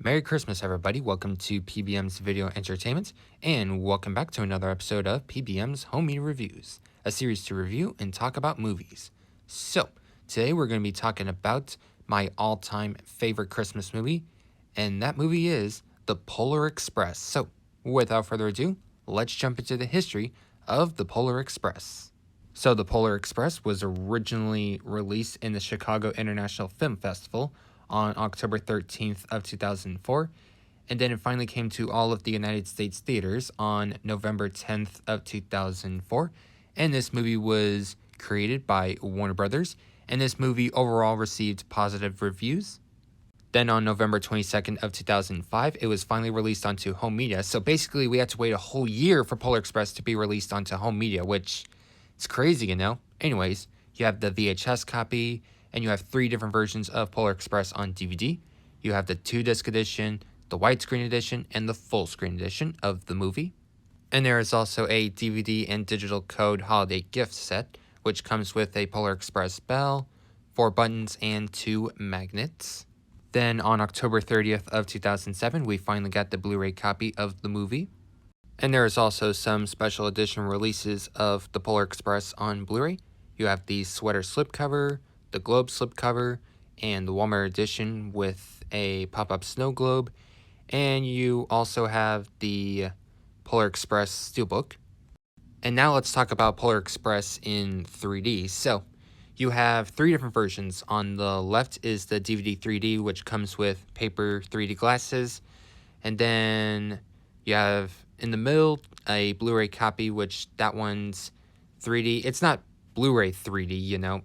Merry Christmas, everybody. Welcome to PBM's Video Entertainment, and welcome back to another episode of PBM's Home Media Reviews, a series to review and talk about movies. So, today we're going to be talking about my all-time favorite Christmas movie, and that movie is The Polar Express. So, without further ado, let's jump into the history of The Polar Express. So, The Polar Express was originally released in the Chicago International Film Festival on October 13th of 2004, and then it finally came to all of the United States theaters on November 10th of 2004, and this movie was created by Warner Brothers, and this movie overall received positive reviews. Then on November 22nd of 2005, it was finally released onto home media, so basically we had to wait a whole year for Polar Express to be released onto home media, which is crazy, you know? Anyways, you have the VHS copy, and you have 3 different versions of Polar Express on DVD. You have the 2-disc edition, the widescreen edition, and the full screen edition of the movie. And there is also a DVD and digital code holiday gift set, which comes with a Polar Express bell, 4 buttons, and 2 magnets. Then on October 30th of 2007, we finally got the Blu-ray copy of the movie. And there is also some special edition releases of the Polar Express on Blu-ray. You have the sweater slipcover, the globe slipcover, and the Walmart edition with a pop-up snow globe, and you also have the Polar Express Steelbook. And now let's talk about Polar Express in 3D. So, you have 3 different versions. On the left is the DVD 3D, which comes with paper 3D glasses, and then you have in the middle a Blu-ray copy, which that one's 3D. It's not Blu-ray 3D, you know.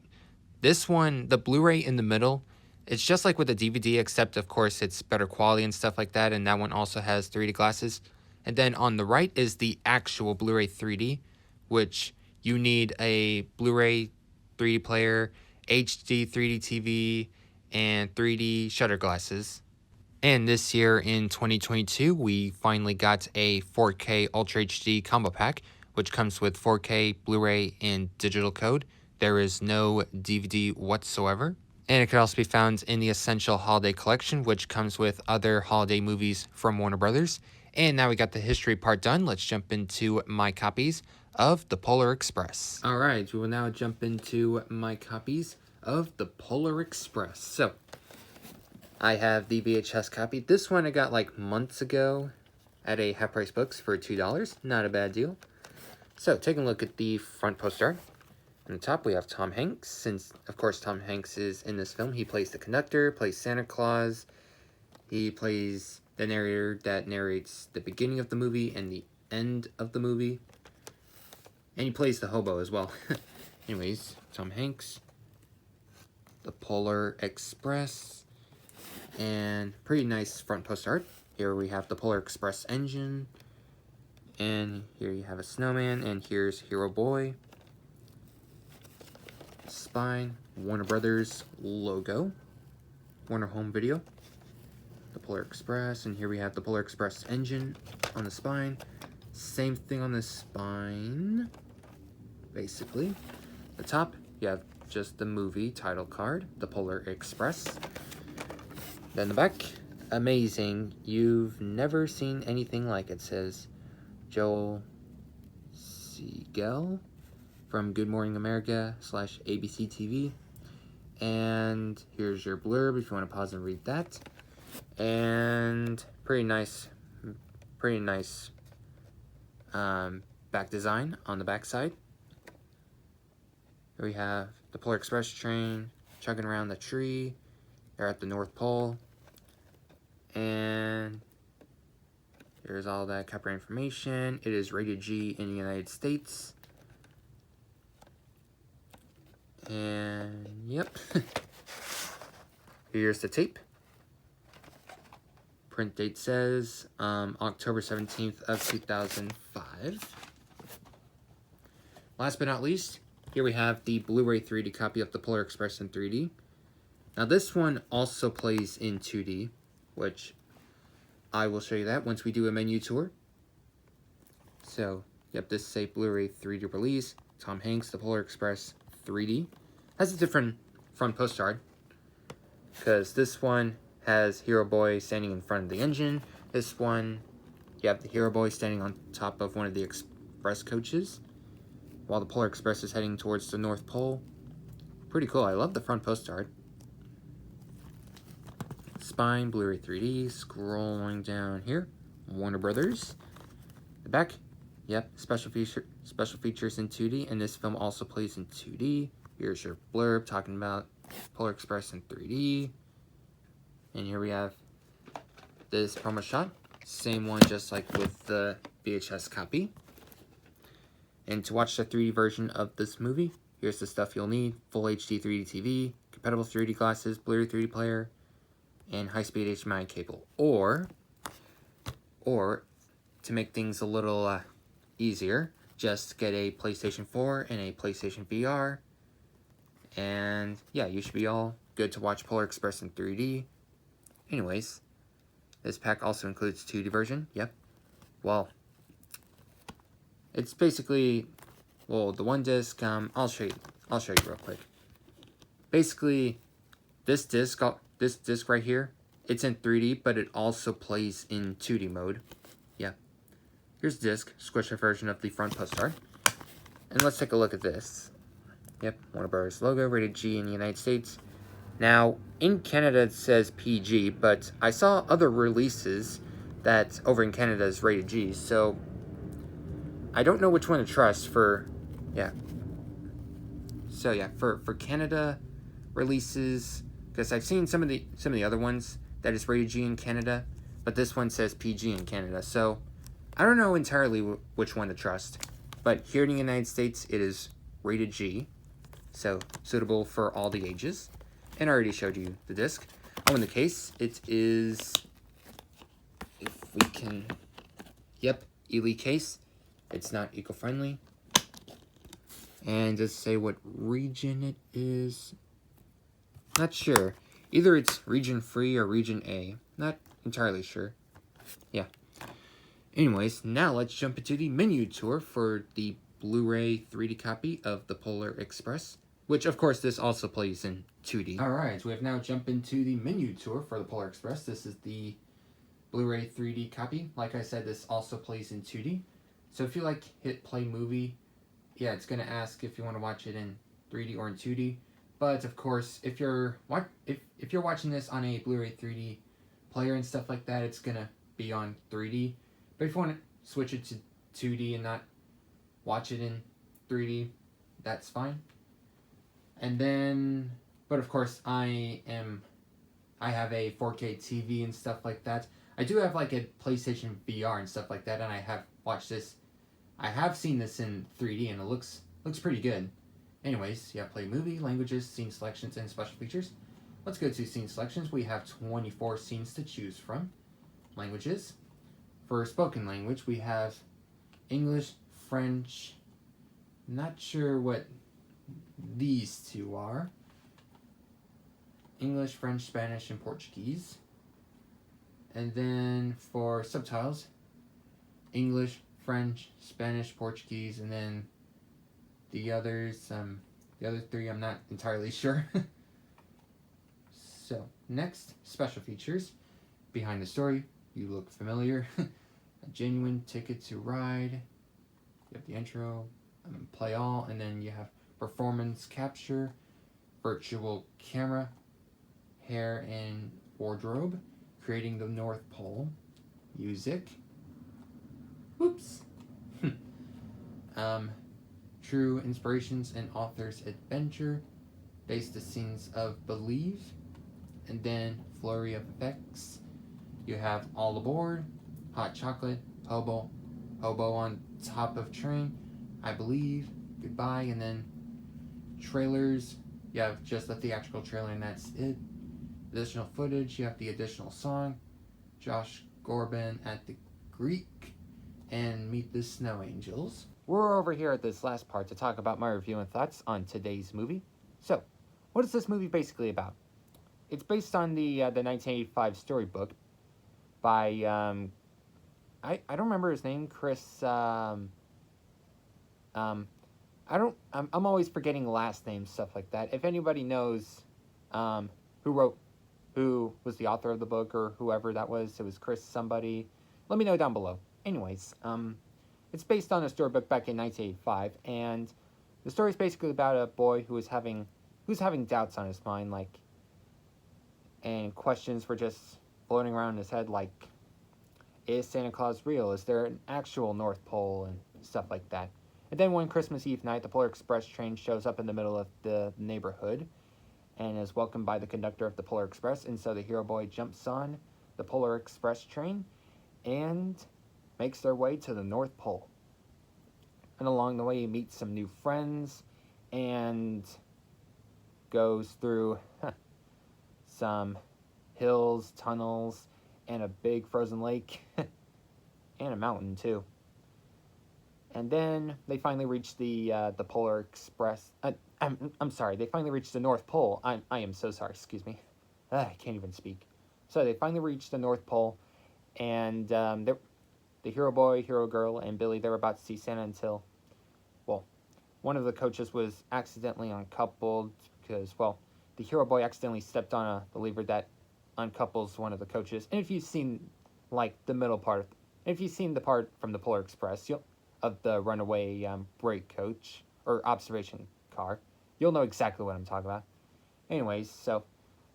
This one, the Blu-ray in the middle, it's just like with the DVD, except of course it's better quality and stuff like that, and that one also has 3D glasses. And then on the right is the actual Blu-ray 3D, which you need a Blu-ray 3D player, HD 3D TV, and 3D shutter glasses. And this year in 2022, we finally got a 4K Ultra HD combo pack, which comes with 4K, Blu-ray, and digital code. There is no DVD whatsoever. And it could also be found in the Essential Holiday Collection, which comes with other holiday movies from Warner Brothers. And now we got the history part done. Let's jump into my copies of The Polar Express. Alright, we will now jump into my copies of The Polar Express. So, I have the VHS copy. This one I got like months ago at a Half Price Books for $2. Not a bad deal. So, taking a look at the front poster. On the top, we have Tom Hanks. Since, of course, Tom Hanks is in this film, he plays the conductor, plays Santa Claus. He plays the narrator that narrates the beginning of the movie and the end of the movie. And he plays the hobo as well. Anyways, Tom Hanks. The Polar Express. And pretty nice front poster art. Here we have the Polar Express engine. And here you have a snowman. And here's Hero Boy. Spine, Warner Brothers logo, Warner Home Video, the Polar Express, and here we have the Polar Express engine on the spine. Same thing on the spine, basically. The top, you have just the movie title card, the Polar Express. Then the back, amazing. You've never seen anything like it. Says Joel Siegel from Good Morning America / ABC TV. And here's your blurb if you want to pause and read that. And pretty nice back design on the back side. Here we have the Polar Express train chugging around the tree. They're at the North Pole. And here's all that copyright information. It is rated G in the United States. And yep. Here's the tape. Print date says October 17th of 2005. Last but not least, here we have the Blu-ray 3D copy of the Polar Express in 3D. Now this one also plays in 2D, which I will show you that once we do a menu tour. So, yep, this is a Blu-ray 3D release. Tom Hanks, the Polar Express 3D. Has a different front poster art, because this one has Hero Boy standing in front of the engine. This one, you have the Hero Boy standing on top of one of the express coaches, while the Polar Express is heading towards the North Pole. Pretty cool. I love the front poster art. Spine, Blu-ray 3D, scrolling down here. Warner Brothers. The back, yep, special features in 2D, and this film also plays in 2D. Here's your blurb talking about Polar Express in 3D. And here we have this promo shot. Same one just like with the VHS copy. And to watch the 3D version of this movie, here's the stuff you'll need. Full HD 3D TV, compatible 3D glasses, Blu-ray 3D player, and high-speed HDMI cable. Or to make things a little easier, just get a PlayStation 4 and a PlayStation VR. And yeah, you should be all good to watch Polar Express in 3D. Anyways, this pack also includes 2D version. Yep. Well, it's basically, well, the one disc. I'll show you real quick. Basically, this disc right here, it's in 3D, but it also plays in 2D mode. Yeah. Here's the disc, squished version of the front postcard. And let's take a look at this. Yep, Warner Bros. Logo, rated G in the United States. Now, in Canada it says PG, but I saw other releases that over in Canada is rated G, so I don't know which one to trust for, yeah. So yeah, for Canada releases, because I've seen some of the other ones that is rated G in Canada, but this one says PG in Canada, so I don't know entirely which one to trust. But here in the United States, it is rated G, so suitable for all the ages. And I already showed you the disc. Oh, in the case, it is, if we can, yep, Elite case. It's not eco-friendly. And does it say what region it is? Not sure. Either it's region free or region A. Not entirely sure. Yeah. Anyways, now let's jump into the menu tour for the Blu-ray 3D copy of the Polar Express, which of course this also plays in 2D. Alright, so we have now jumped into the menu tour for the Polar Express. This is the Blu-ray 3D copy. Like I said, this also plays in 2D. So if you like hit play movie, yeah, it's going to ask if you want to watch it in 3D or in 2D. But of course, if you're watching this on a Blu-ray 3D player and stuff like that, it's going to be on 3D. But if you want to switch it to 2D and not watch it in 3D, that's fine. And then, but of course, I have a 4K TV and stuff like that. I do have like a PlayStation VR and stuff like that, and I have watched this. I have seen this in 3D, and it looks pretty good. Anyways, you have play movie, languages, scene selections, and special features. Let's go to scene selections. We have 24 scenes to choose from. Languages. For spoken language, we have English, French. Not sure what these two are. English, French, Spanish, and Portuguese. And then for subtitles, English, French, Spanish, Portuguese, and then the others, the other three I'm not entirely sure. So, next, special features. Behind the story, you look familiar. A genuine ticket to ride. You have the intro, play all, and then you have performance capture, virtual camera, hair and wardrobe, creating the North Pole, music, whoops, true inspirations and author's adventure, based the scenes of Believe, and then flurry of effects. You have All Aboard, Hot Chocolate, Hobo on Top of Train, I Believe, Goodbye, and then trailers. You have just the theatrical trailer, and that's it. Additional footage, you have the additional song, Josh Groban at the Greek, and Meet the Snow Angels. We're over here at this last part to talk about my review and thoughts on today's movie. So, what is this movie basically about? It's based on the 1985 storybook by, I don't remember his name, Chris, I'm always forgetting last names, stuff like that. If anybody knows, who wrote who was the author of the book or whoever that was. It was Chris somebody. Let me know down below. Anyways, it's based on a storybook back in 1985, and the story is basically about a boy who's having doubts on his mind, and questions were just floating around in his head, like, is Santa Claus real? Is there an actual North Pole and stuff like that? And then one Christmas Eve night, the Polar Express train shows up in the middle of the neighborhood and is welcomed by the conductor of the Polar Express. And so the hero boy jumps on the Polar Express train and makes their way to the North Pole. And along the way, he meets some new friends and goes through some hills, tunnels, and a big frozen lake, and a mountain too. And then they finally reach the Polar Express. I'm sorry. They finally reach the North Pole. I am so sorry. Excuse me. I can't even speak. So they finally reach the North Pole, and the hero boy, hero girl, and Billy, they were about to see Santa until, well, one of the coaches was accidentally uncoupled because, well, the hero boy accidentally stepped on the lever that uncouples one of the coaches. And if you've seen, like, the middle part, if you've seen the part from the Polar Express of the runaway brake coach or observation car, you'll know exactly what I'm talking about. Anyways, so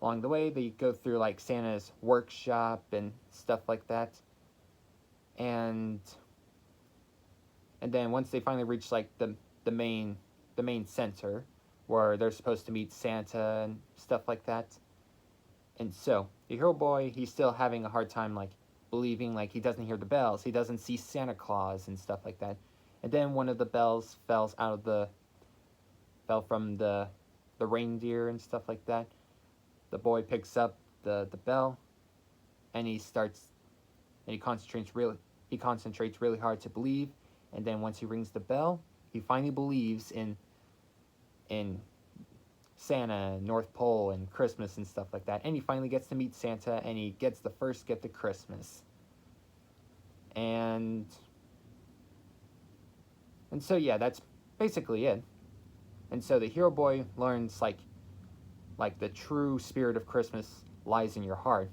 along the way, they go through, like, Santa's workshop and stuff like that. And then once they finally reach, like, the main center where they're supposed to meet Santa and stuff like that. And so the hero boy, he's still having a hard time, like, believing, like, he doesn't hear the bells, he doesn't see Santa Claus and stuff like that. And then one of the bells fell from the reindeer and stuff like that. The boy picks up the bell, and he concentrates really hard to believe. And then once he rings the bell, he finally believes in Santa, North Pole, and Christmas and stuff like that. And he finally gets to meet Santa, and he gets the first gift of Christmas. And so, yeah, that's basically it. And so the hero boy learns, like the true spirit of Christmas lies in your heart.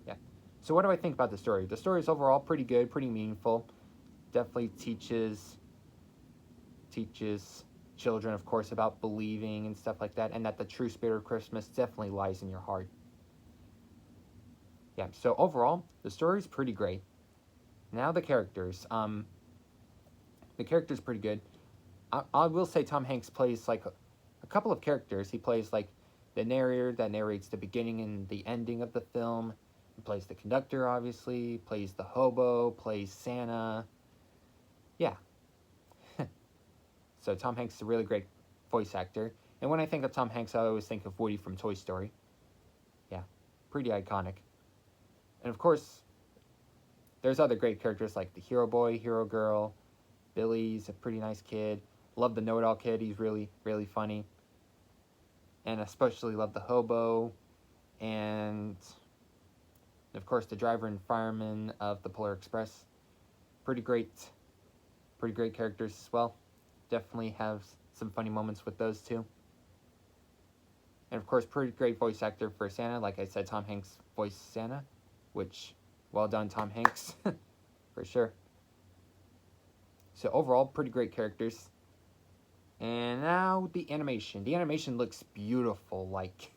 Yeah. So what do I think about the story? The story is overall pretty good, pretty meaningful. Definitely teaches children, of course, about believing and stuff like that, and that the true spirit of Christmas definitely lies in your heart. Yeah, so overall, the story's pretty great. Now the characters. The character's pretty good. I will say Tom Hanks plays, like, a couple of characters. He plays, like, the narrator that narrates the beginning and the ending of the film. He plays the conductor, obviously. Plays the hobo. Plays Santa. Yeah. So Tom Hanks is a really great voice actor. And when I think of Tom Hanks, I always think of Woody from Toy Story. Yeah, pretty iconic. And of course, there's other great characters like the hero boy, hero girl. Billy's a pretty nice kid. Love the know-it-all kid. He's really, really funny. And especially love the hobo. And of course, the driver and fireman of the Polar Express. Pretty great characters as well. Definitely have some funny moments with those two. And of course, pretty great voice actor for Santa. Like I said, Tom Hanks voiced Santa, which, well done, Tom Hanks, for sure. So overall, pretty great characters. And now the animation. The animation looks beautiful. Like,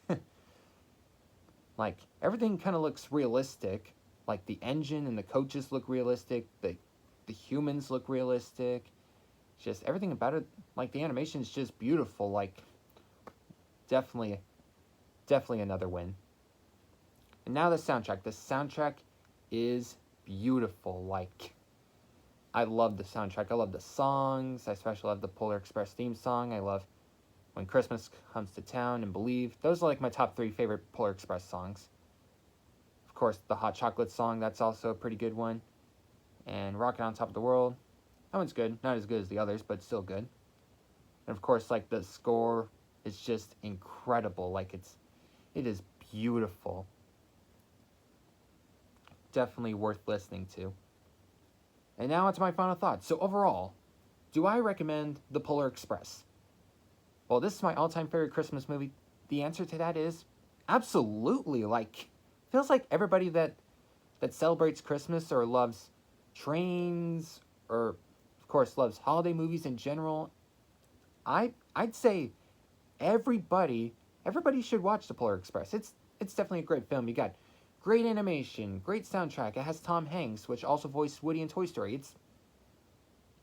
like everything kind of looks realistic. Like the engine and the coaches look realistic. The humans look realistic. Just everything about it, like the animation is just beautiful. Like, definitely another win. And now the soundtrack. The soundtrack is beautiful. Like, I love the soundtrack. I love the songs. I especially love the Polar Express theme song. I love When Christmas Comes to Town and Believe. Those are like my top 3 favorite Polar Express songs. Of course, the Hot Chocolate song, that's also a pretty good one. And Rocket on Top of the World. That one's good. Not as good as the others, but still good. And of course, like, the score is just incredible. Like, it is beautiful. Definitely worth listening to. And now onto my final thoughts. So overall, do I recommend The Polar Express? Well, this is my all-time favorite Christmas movie. The answer to that is Absolutely, like, feels like everybody that celebrates Christmas or loves trains or, of course, loves holiday movies in general. I'd say everybody should watch The Polar Express. It's definitely a great film. You got great animation, great soundtrack. It has Tom Hanks, which also voiced Woody in Toy Story.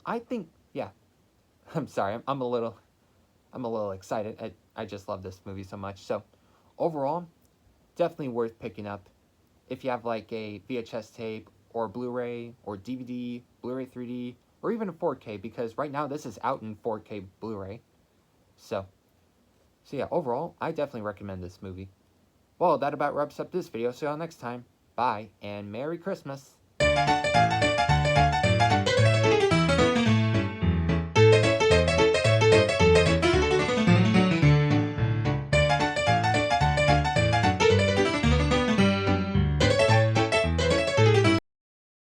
I think, yeah. I'm sorry. I'm a little excited. I just love this movie so much. So, overall, definitely worth picking up if you have like a VHS tape or Blu-ray or DVD, Blu-ray 3D, or even a 4K, because right now this is out in 4K Blu-ray. So, so yeah, overall, I definitely recommend this movie. Well, that about wraps up this video. See y'all next time. Bye, and Merry Christmas.